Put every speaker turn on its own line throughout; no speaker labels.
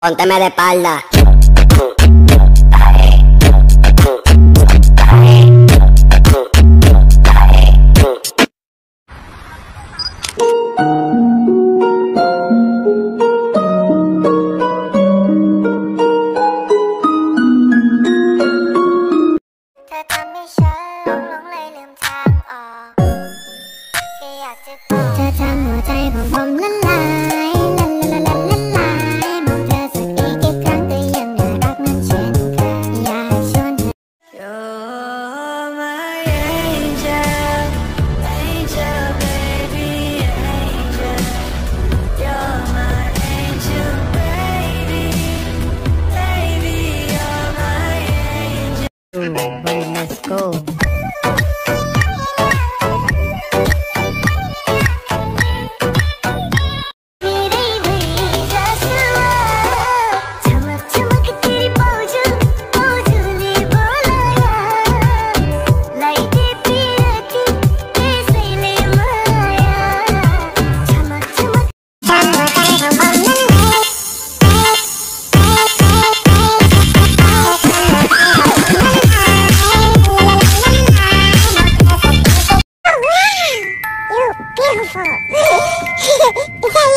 Pónteme de espalda.
เธอทำหัวใจของผมละลายละละละละละลายมองเธอสักอีกกี่ครั้งก็ยังน่ารักเหมือนเช่นเคยอยากชวนเธอ
You're my angel, angel baby, angel. You're my angel baby, baby, you're my angel.
Baby, let's go.
Beautiful. Thank you so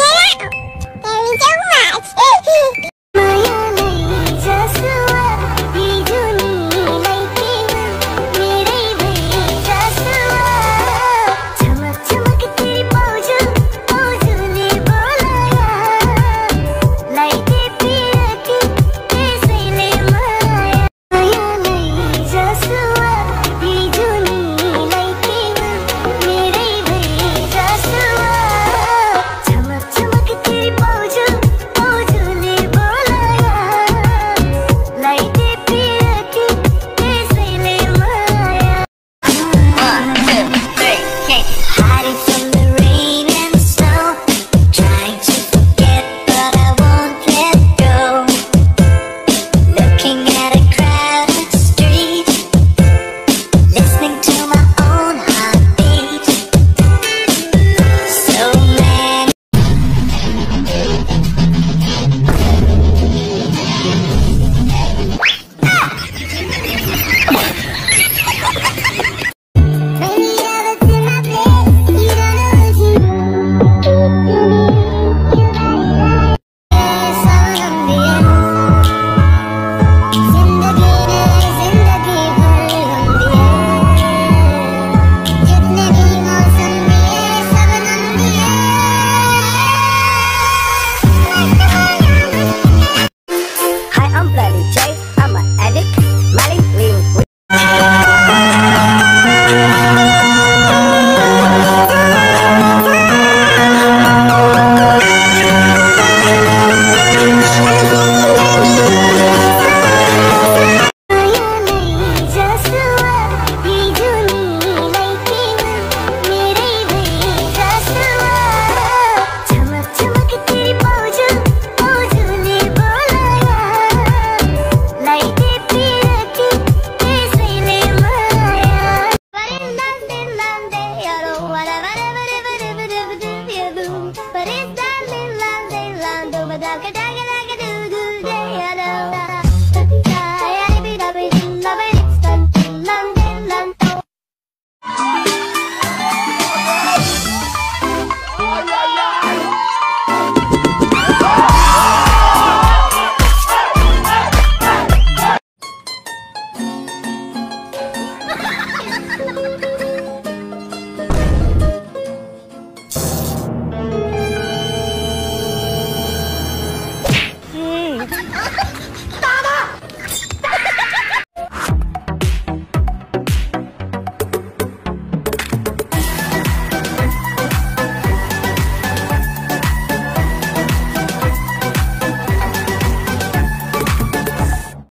much.